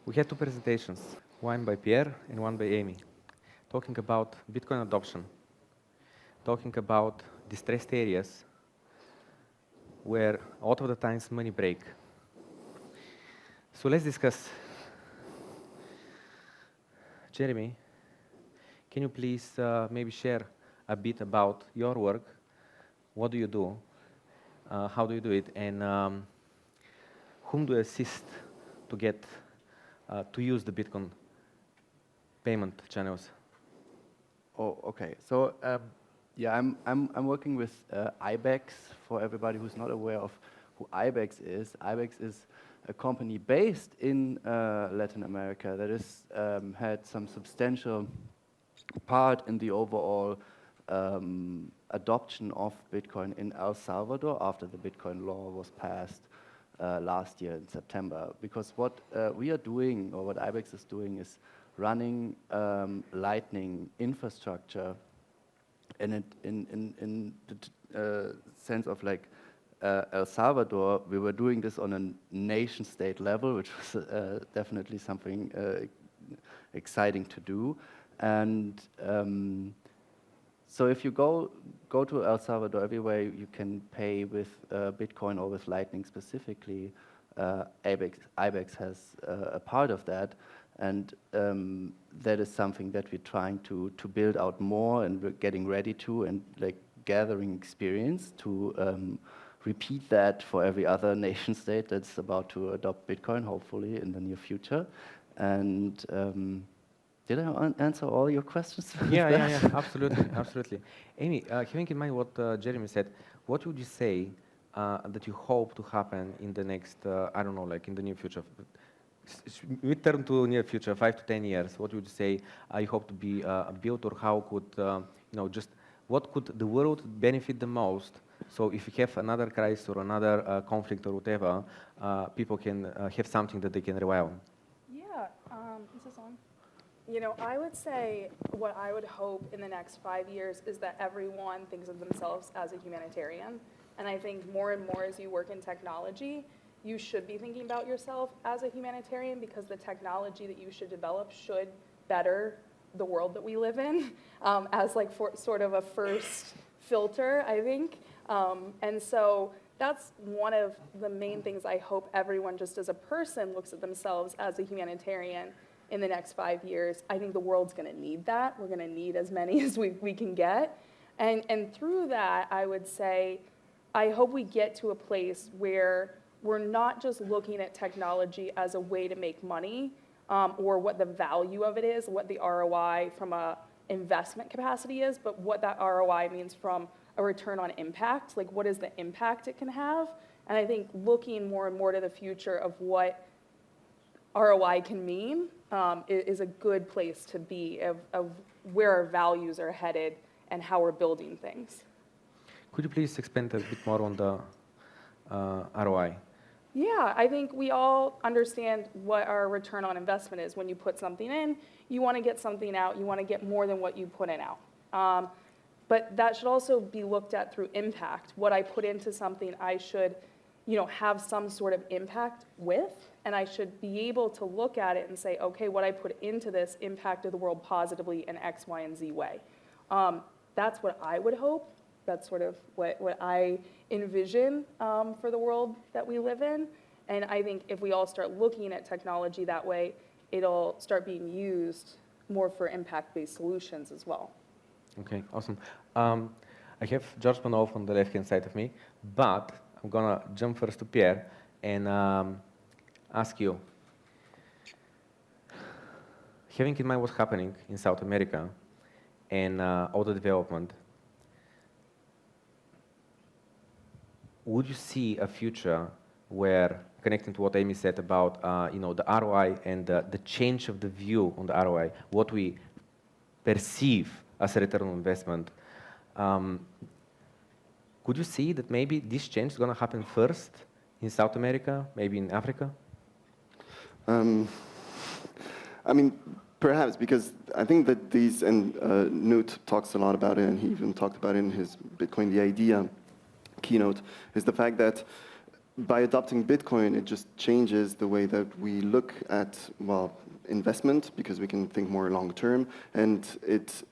We had two presentations, one by Pierre and one by Amy, talking about Bitcoin adoption, talking about distressed areas where a lot of the times money break. So let's discuss. Jeremy, can you please maybe share a bit about your work? What do you do? How do you do it? And whom do you assist to get to use the Bitcoin payment channels? Oh, okay. So yeah, I'm working with IBEX. For everybody who's not aware of who IBEX is a company based in Latin America that has had some substantial part in the overall adoption of Bitcoin in El Salvador after the Bitcoin law was passed last year in September. Because what we are doing, or what IBEX is doing, is running Lightning infrastructure in the sense of like El Salvador. We were doing this on a nation-state level, which was definitely something exciting to do. And so if you go to El Salvador, everywhere you can pay with Bitcoin or with Lightning specifically. IBEX has a part of that, and that is something that we're trying to build out more, and we're getting ready to, and like gathering experience to repeat that for every other nation state that's about to adopt Bitcoin, hopefully in the near future. And did I answer all your questions? Yeah, absolutely, absolutely. Amy, having in mind what Jeremy said, what would you say that you hope to happen in the next, I don't know, like in the near future? Midterm to near future, 5 to 10 years, what would you say you hope to be built, or how could, just what could the world benefit the most? So if you have another crisis or another conflict or whatever, people can have something that they can rely on. Yeah, is this on? I would say what I would hope in the next 5 years is that everyone thinks of themselves as a humanitarian. And I think more and more as you work in technology, you should be thinking about yourself as a humanitarian, because the technology that you should develop should better the world that we live in as like sort of a first filter, I think. And so that's one of the main things I hope everyone just as a person looks at themselves as a humanitarian in the next 5 years. I think the world's going to need that. We're going to need as many as we can get. And through that, I would say, I hope we get to a place where we're not just looking at technology as a way to make money or what the value of it is, what the ROI from a investment capacity is, but what that ROI means from a return on impact, like what is the impact it can have. And I think looking more and more to the future of what ROI can mean is a good place to be, of where our values are headed and how we're building things. Could you please expand a bit more on the ROI? Yeah, I think we all understand what our return on investment is. When you put something in, you want to get something out. You want to get more than what you put in out. But that should also be looked at through impact. What I put into something, I should have some sort of impact with, and I should be able to look at it and say, okay, what I put into this impacted the world positively in X, Y, and Z way. That's what I would hope. That's sort of what I envision for the world that we live in. And I think if we all start looking at technology that way, it'll start being used more for impact-based solutions as well. Okay, awesome. I have George Manolov on the left-hand side of me, but I'm going to jump first to Pierre and ask you, having in mind what's happening in South America and all the development, would you see a future where, connecting to what Amy said about the ROI and the change of the view on the ROI, what we perceive as a return on investment, could you see that maybe this change is going to happen first in South America, maybe in Africa? I mean, perhaps, because I think that these, and Newt talks a lot about it, and he even talked about it in his Bitcoin the Idea keynote, is the fact that by adopting Bitcoin, it just changes the way that we look at, well, investment, because we can think more long term, and it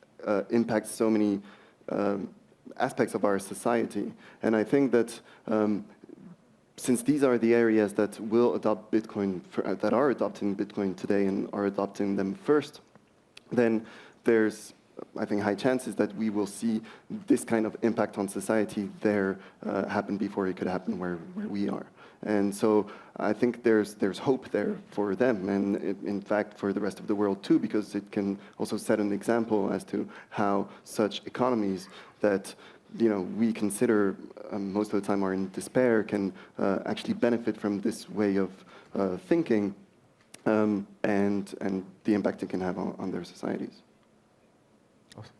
impacts so many aspects of our society. And I think that since these are the areas that will adopt Bitcoin, that are adopting Bitcoin today and are adopting them first, then there's, I think, high chances that we will see this kind of impact on society there happen before it could happen where we are. And so I think there's hope there for them, and in fact for the rest of the world too, because it can also set an example as to how such economies that we consider most of the time are in despair can actually benefit from this way of thinking and the impact it can have on their societies. Awesome.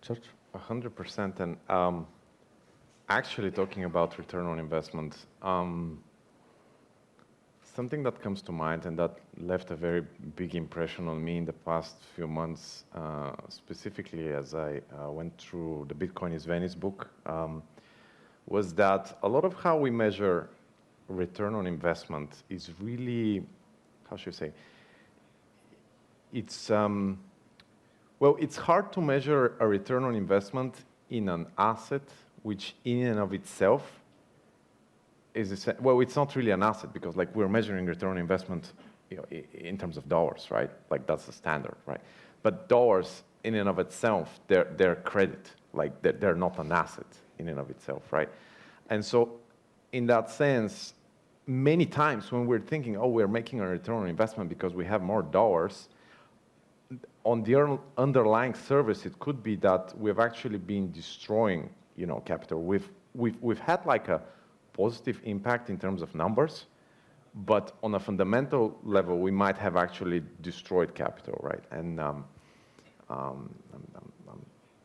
George? 100%. And actually talking about return on investment, something that comes to mind and that left a very big impression on me in the past few months, specifically as I went through the Bitcoin is Venice book, was that a lot of how we measure return on investment is really, how should I say, it's, well, it's hard to measure a return on investment in an asset which in and of itself is, well, it's not really an asset, because like we're measuring return on investment in terms of dollars, right? Like that's the standard, right? But dollars in and of itself, they're credit, like they're not an asset in and of itself, right? And so in that sense, many times when we're thinking, oh, we're making a return on investment because we have more dollars, on the underlying service, it could be that we've actually been destroying, capital. We've had like a positive impact in terms of numbers, but on a fundamental level, we might have actually destroyed capital, right? And I'm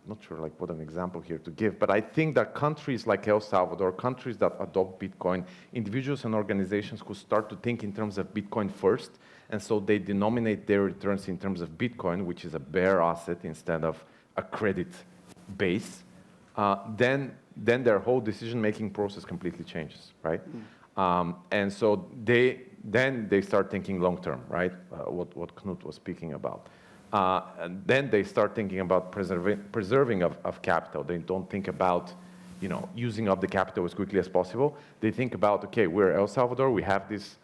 not sure like what an example here to give, but I think that countries like El Salvador, countries that adopt Bitcoin, individuals and organizations who start to think in terms of Bitcoin first, and so they denominate their returns in terms of Bitcoin, which is a bare asset instead of a credit base, then their whole decision-making process completely changes, right? And so they start thinking long-term, right? What Knut was speaking about. And then they start thinking about preserving of capital. They don't think about, using up the capital as quickly as possible. They think about, okay, we're El Salvador, we have this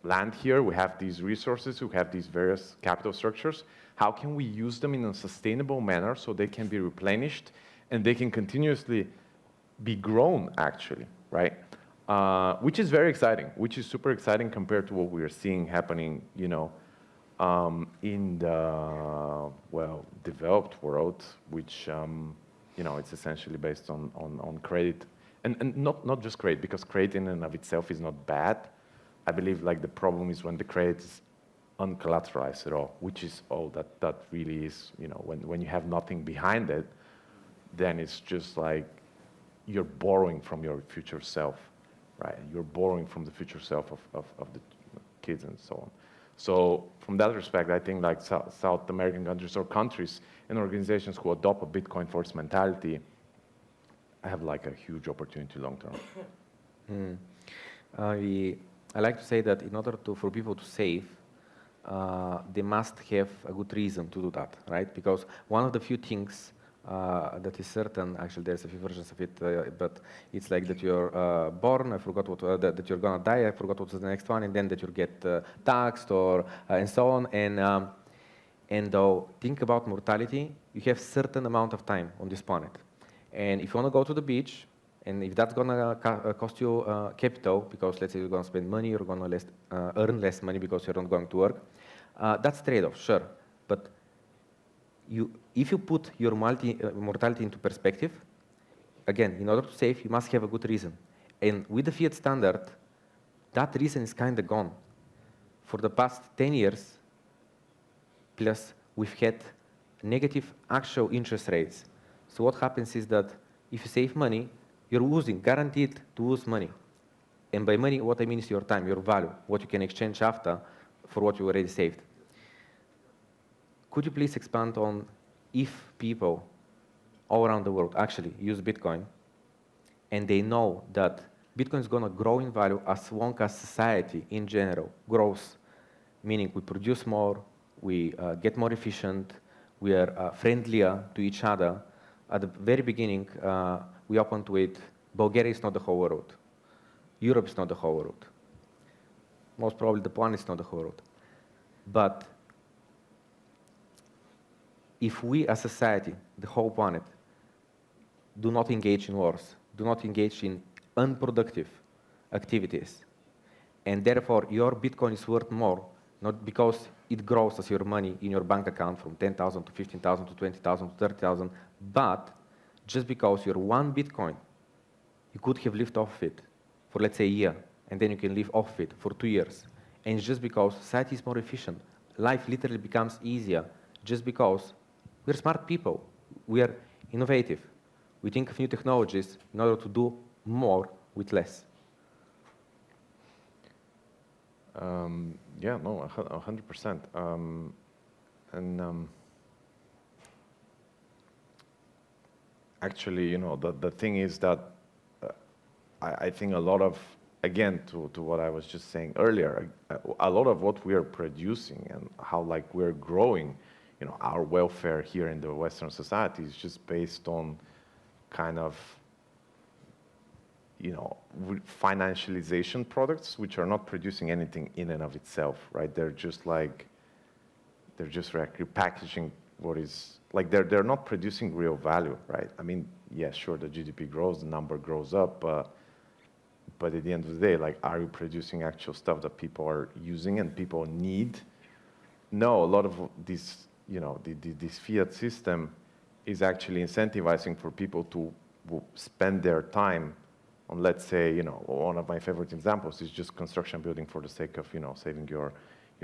land here, we have these resources, we have these various capital structures. How can we use them in a sustainable manner so they can be replenished and they can continuously be grown, actually, right? Which is very exciting, which is super exciting compared to what we are seeing happening, in the, well, developed world, which, it's essentially based on credit. And not just credit, because credit in and of itself is not bad. I believe like the problem is when the credit is uncollateralized at all, which is all that really is, when you have nothing behind it, then it's just like you're borrowing from your future self, right? You're borrowing from the future self of the kids and so on. So from that respect, I think like South American countries or countries and organizations who adopt a Bitcoin first mentality have like a huge opportunity long term. I like to say that in order for people to save, they must have a good reason to do that, right? Because one of the few things that is certain, actually there's a few versions of it, but it's like that you're born, I forgot what, that you're gonna die, I forgot what was the next one, and then that you get taxed or and so on. And though think about mortality, you have certain amount of time on this planet. And if you wanna go to the beach, and if that's gonna cost you capital, because let's say you're gonna spend money, you're gonna earn less money because you're not going to work, that's trade-off, sure. But if you put your mortality into perspective, again, in order to save, you must have a good reason. And with the fiat standard, that reason is kind of gone. For the past 10 years, plus we've had negative actual interest rates. So what happens is that if you save money, you're losing, guaranteed to lose money. And by money, what I mean is your time, your value, what you can exchange after for what you already saved. Could you please expand on if people all around the world actually use Bitcoin and they know that Bitcoin is going to grow in value as long as society in general grows, meaning we produce more, we get more efficient, we are friendlier to each other. At the very beginning, we opened with Bulgaria is not the whole world. Europe is not the whole world. Most probably the planet is not the whole world. But if we as society, the whole planet, do not engage in wars, do not engage in unproductive activities, and therefore your Bitcoin is worth more, not because it grows as your money in your bank account from 10,000 to 15,000 to 20,000 to 30,000, but just because your one Bitcoin, you could have lived off it for, let's say, a year, and then you can live off it for 2 years. And it's just because society is more efficient. Life literally becomes easier just because we're smart people. We are innovative. We think of new technologies in order to do more with less. Yeah, no, 100%. Actually, you know, the thing is that I think a lot of, again, to what I was just saying earlier, a lot of what we are producing and how like we're growing, you know, our welfare here in the Western society is just based on kind of, you know, financialization products, which are not producing anything in and of itself, right? They're just repackaging what is, like they're not producing real value, right? I mean, yeah, sure, the GDP grows, the number grows up, but at the end of the day, like, are you producing actual stuff that people are using and people need? No, a lot of this, you know, this fiat system is actually incentivizing for people to spend their time on, let's say, you know, one of my favorite examples is just construction building for the sake of, you know, saving your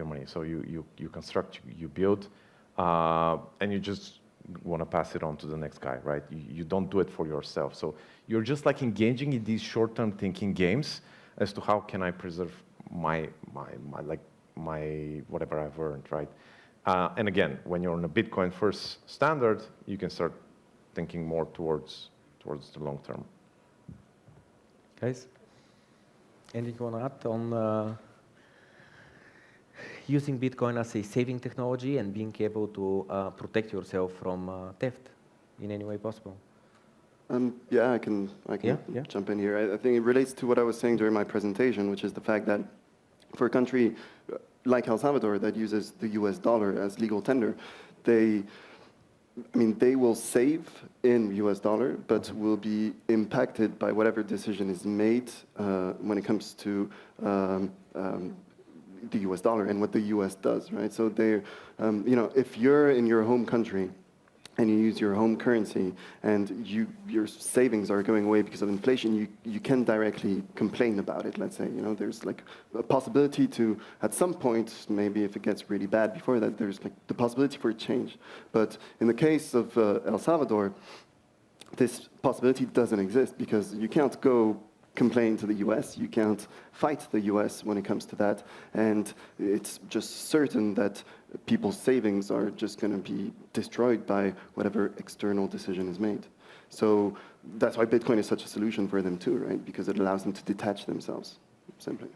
money. So you construct, you build, and you just want to pass it on to the next guy, right? You don't do it for yourself. So you're just like engaging in these short-term thinking games as to how can I preserve my whatever I've earned, right? And again, when you're on a Bitcoin first standard, you can start thinking more towards the long term. Guys, anything you want to add on using Bitcoin as a saving technology and being able to protect yourself from theft in any way possible? Yeah, I can jump in here. I think it relates to what I was saying during my presentation, which is the fact that for a country like El Salvador that uses the US dollar as legal tender, they will save in US dollar, but will be impacted by whatever decision is made when it comes to the US dollar and what the US does, right? So they, you know, if you're in your home country and you use your home currency and your savings are going away because of inflation, you can directly complain about it, let's say. You know, there's like a possibility to, at some point, maybe if it gets really bad before that, there's like the possibility for a change. But in the case of El Salvador, this possibility doesn't exist because you can't go complain to the US, you can't fight the US when it comes to that, and it's just certain that people's savings are just going to be destroyed by whatever external decision is made. So that's why Bitcoin is such a solution for them too, right? Because it allows them to detach themselves, simply.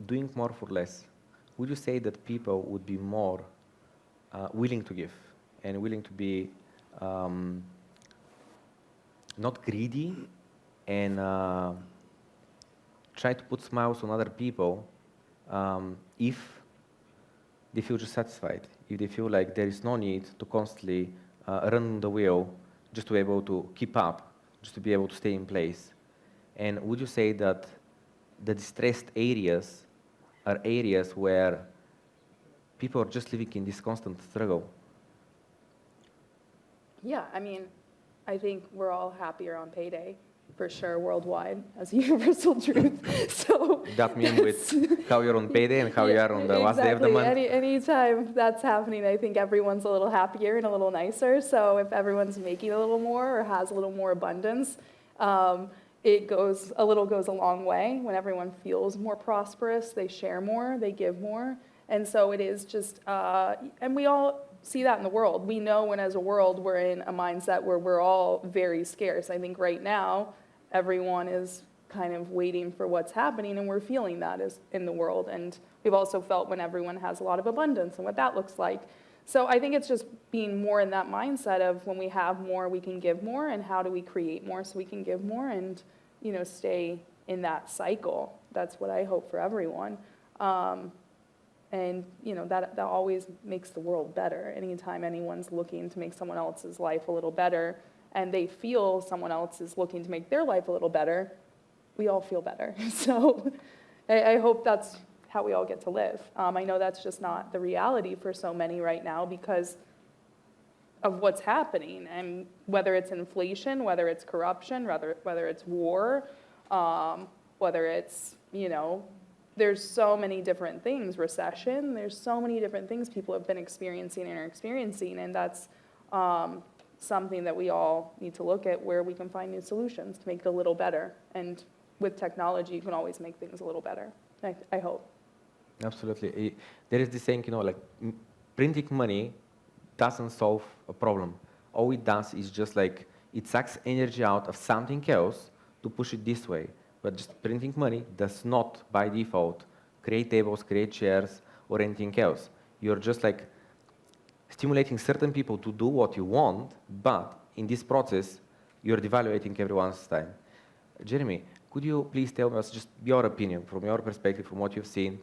Doing more for less. Would you say that people would be more willing to give and willing to be not greedy and try to put smiles on other people if they feel just satisfied, if they feel like there is no need to constantly run the wheel just to be able to keep up, just to be able to stay in place? And would you say that the distressed areas are areas where people are just living in this constant struggle? Yeah, I mean, I think we're all happier on payday, for sure, worldwide, as a universal truth. So that means with how you're on payday and how you are on the last day of the month? Any time that's happening, I think everyone's a little happier and a little nicer. So if everyone's making a little more or has a little more abundance, it goes a long way. When everyone feels more prosperous, they share more, they give more. And so it is just, and we all see that in the world. We know when as a world we're in a mindset where we're all very scarce. I think right now everyone is kind of waiting for what's happening, and we're feeling that is in the world. And we've also felt when everyone has a lot of abundance and what that looks like. So I think it's just being more in that mindset of when we have more, we can give more, and how do we create more so we can give more and, you know, stay in that cycle. That's what I hope for everyone. And, you know, that always makes the world better. Anytime anyone's looking to make someone else's life a little better and they feel someone else is looking to make their life a little better, we all feel better. So I hope that's how we all get to live. I know that's just not the reality for so many right now because of what's happening, and whether it's inflation, whether it's corruption, whether it's war, whether it's, you know, there's so many different things, recession, there's so many different things people have been experiencing and are experiencing, and that's something that we all need to look at where we can find new solutions to make it a little better. And with technology, you can always make things a little better, I hope. Absolutely. There is this saying, you know, like printing money doesn't solve a problem. All it does is just like, it sucks energy out of something else to push it this way. But just printing money does not, by default, create tables, create chairs, or anything else. You're just like stimulating certain people to do what you want, but in this process, you're devaluating everyone's time. Jeremy, could you please tell us just your opinion, from your perspective, from what you've seen?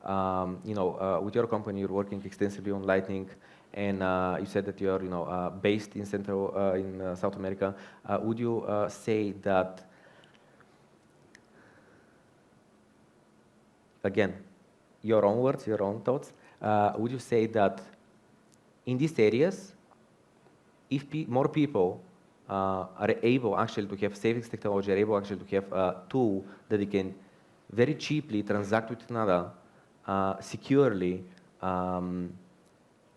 You know, with your company, you're working extensively on Lightning, and you said that you're, you know, based in South America. Would you say that, again, your own words, your own thoughts, would you say that in these areas, if more people are able actually to have savings technology, are able actually to have a tool that they can very cheaply transact with another, securely,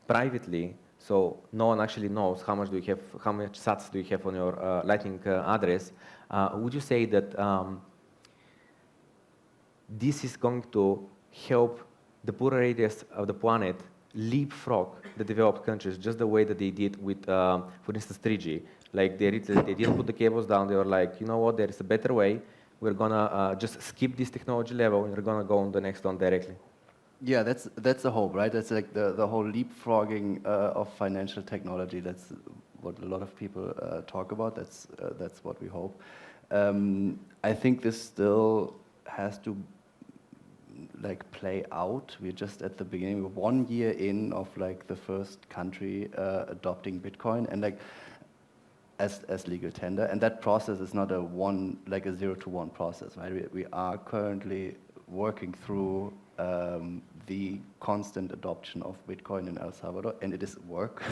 privately, so no one actually knows how much sats do you have on your Lightning address, would you say that this is going to help the poorer areas of the planet leapfrog the developed countries, just the way that they did with, for instance, 3G. Like they didn't put the cables down. They were like, you know what? There is a better way. We're gonna just skip this technology level, and we're gonna go on the next one directly. Yeah, that's the hope, right? That's like the whole leapfrogging of financial technology. That's what a lot of people talk about. That's what we hope. I think this still has to like play out. We're just at the beginning. We're 1 year in of like the first country adopting Bitcoin and like as legal tender, and that process is not a 0 to 1 process, right? We are currently working through the constant adoption of Bitcoin in El Salvador, and it is work.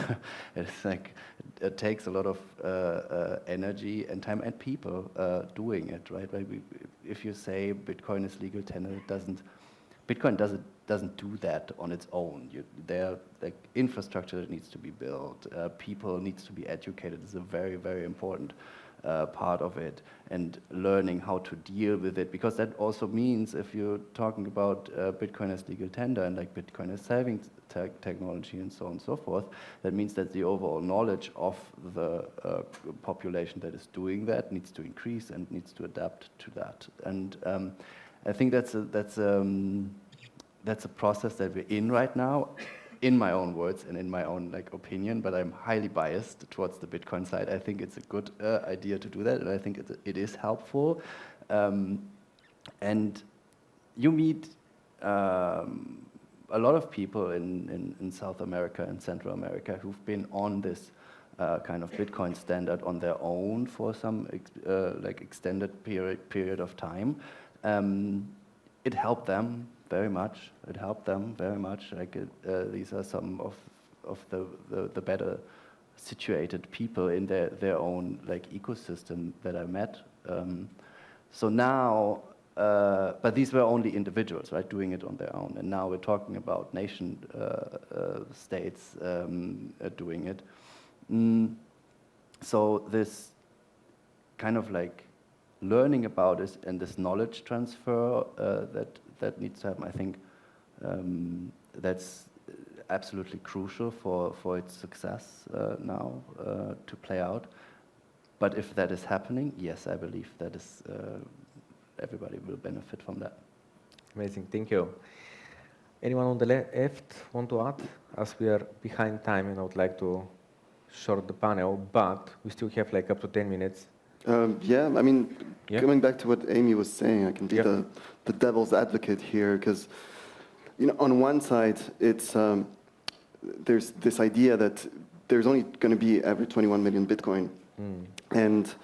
It's like it takes a lot of energy and time and people doing it, right? If you say Bitcoin is legal tender, Bitcoin doesn't do that on its own. There are like infrastructure that needs to be built. People needs to be educated. It's a very, very important part of it, and learning how to deal with it, because that also means if you're talking about Bitcoin as legal tender and like Bitcoin as savings technology and so on and so forth, that means that the overall knowledge of the population that is doing that needs to increase and needs to adapt to that. And I think that's a process that we're in right now, in my own words and in my own like opinion, but I'm highly biased towards the Bitcoin side. I think it's a good idea to do that, and I think it is helpful. And you meet a lot of people in South America and Central America who've been on this kind of Bitcoin standard on their own for some like extended period of time. It helped them very much. It helped them very much. Like these are some of the better situated people in their own like ecosystem that I met. So now, but these were only individuals, right, doing it on their own. And now we're talking about nation states doing it. So this kind of like learning about this and this knowledge transfer that needs to happen, I think absolutely crucial for its success now to play out. But if that is happening, yes, I believe that is everybody will benefit from that. Amazing, thank you. Anyone on the left want to add? As we are behind time, and I would like to short the panel, but we still have like up to 10 minutes. Yeah, I mean, coming back to what Amy was saying, I can be the devil's advocate here, because on one side, it's there's this idea that there's only going to be every 21 million Bitcoin, and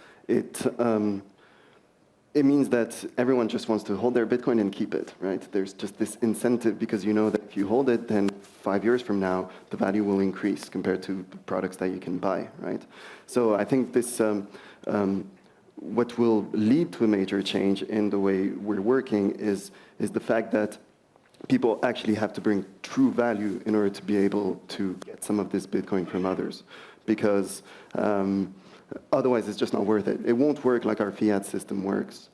it means that everyone just wants to hold their Bitcoin and keep it, right? There's just this incentive because you know that if you hold it, then 5 years from now, the value will increase compared to the products that you can buy, right? So I think this, what will lead to a major change in the way we're working is the fact that people actually have to bring true value in order to be able to get some of this Bitcoin from others, because otherwise it's just not worth it. It won't work like our fiat system works.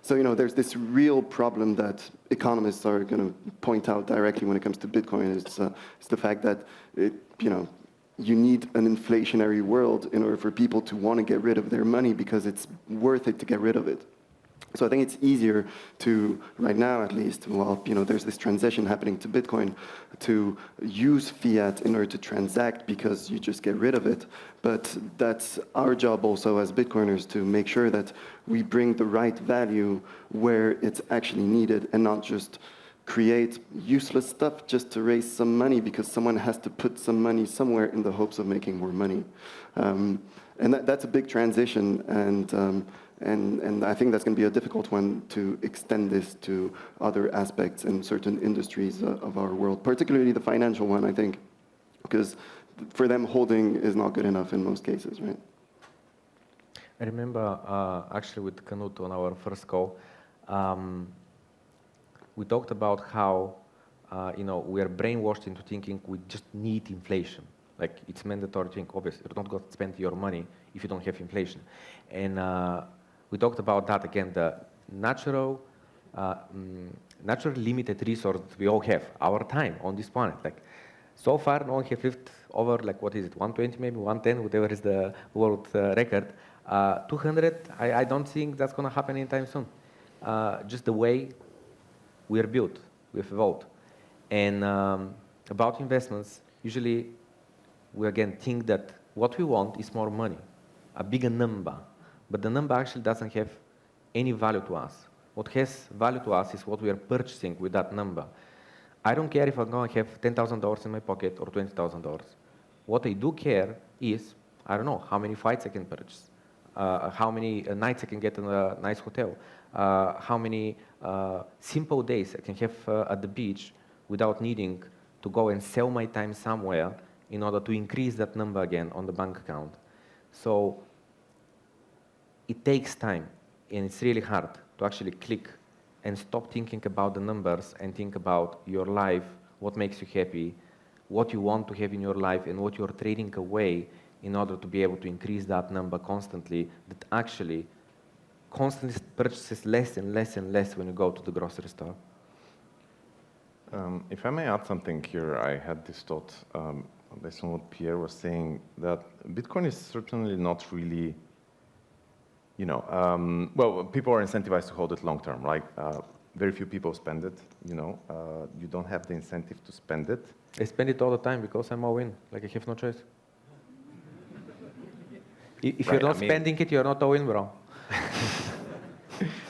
So there's this real problem that economists are going to point out directly when it comes to Bitcoin. It's the fact that you need an inflationary world in order for people to want to get rid of their money because it's worth it to get rid of it. So I think it's easier to, right now at least, there's this transition happening to Bitcoin, to use fiat in order to transact because you just get rid of it. But that's our job also as Bitcoiners to make sure that we bring the right value where it's actually needed and not just create useless stuff just to raise some money because someone has to put some money somewhere in the hopes of making more money. And that's a big transition, and I think that's going to be a difficult one to extend this to other aspects in certain industries of our world, particularly the financial one, I think, because for them holding is not good enough in most cases, right? I remember actually with Knut on our first call, we talked about how we are brainwashed into thinking we just need inflation. Like it's mandatory to think, obviously, you're not going to spend your money if you don't have inflation. And we talked about that again, the natural limited resource we all have, our time on this planet. Like so far, no one has lived over 120, maybe 110, whatever is the world record. 200, I don't think that's going to happen anytime soon. Just the way we are built, we've evolved. And about investments, usually we again think that what we want is more money, a bigger number. But the number actually doesn't have any value to us. What has value to us is what we are purchasing with that number. I don't care if I'm going to have $10,000 in my pocket or $20,000. What I do care is, I don't know, how many flights I can purchase, how many nights I can get in a nice hotel, how many simple days I can have at the beach without needing to go and sell my time somewhere in order to increase that number again on the bank account. So it takes time, and it's really hard to actually click and stop thinking about the numbers and think about your life, what makes you happy, what you want to have in your life, and what you're trading away in order to be able to increase that number constantly, that actually constantly purchases less and less and less when you go to the grocery store. If I may add something here, I had this thought based on what Pierre was saying, that Bitcoin is certainly not really, well, people are incentivized to hold it long term, right? Very few people spend it, you don't have the incentive to spend it. I spend it all the time because I'm all in, I have no choice. If you're not spending it, you're not all in, bro.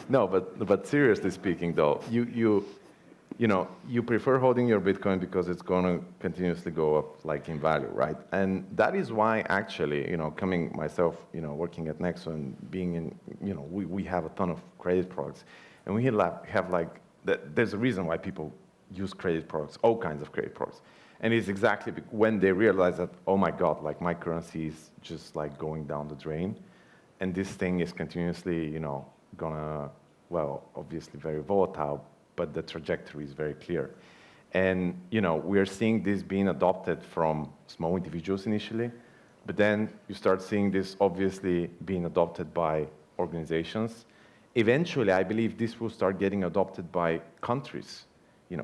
No, but seriously speaking though, you prefer holding your Bitcoin because it's going to continuously go up in value, right? And that is why actually, coming myself, working at Nexo and being in, we have a ton of credit products, and we have there's a reason why people use credit products, all kinds of credit products. And it's exactly when they realize that, oh my God, my currency is just going down the drain, and this thing is continuously, gonna, well, obviously very volatile, but the trajectory is very clear. And, we are seeing this being adopted from small individuals initially, but then you start seeing this obviously being adopted by organizations. Eventually, I believe this will start getting adopted by countries,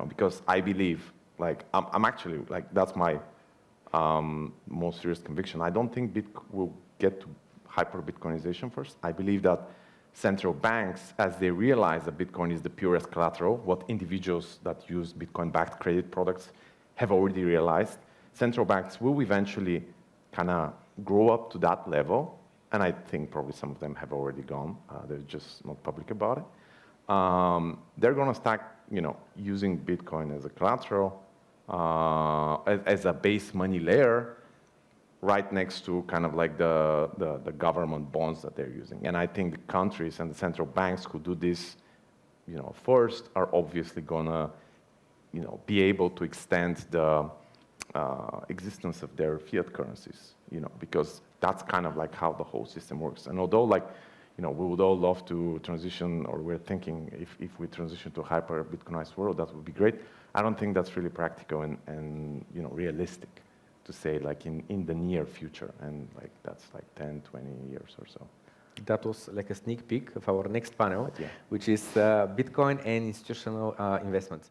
because I believe like, I'm actually, like, that's my most serious conviction. I don't think Bitcoin will get to hyper-Bitcoinization first. I believe that central banks, as they realize that Bitcoin is the purest collateral, what individuals that use Bitcoin-backed credit products have already realized, central banks will eventually kind of grow up to that level, and I think probably some of them have already gone. They're just not public about it. They're going to start, using Bitcoin as a collateral, as a base money layer, right next to kind of like the government bonds that they're using. And I think the countries and the central banks who do this, first are obviously gonna, be able to extend the existence of their fiat currencies, because that's kind of like how the whole system works. And although we would all love to transition, or we're thinking if we transition to a hyper-Bitcoinized world, that would be great. I don't think that's really practical and realistic to say like in the near future, and like that's like 10, 20 years or so. That was like a sneak peek of our next panel, Yeah. which is Bitcoin and institutional investments.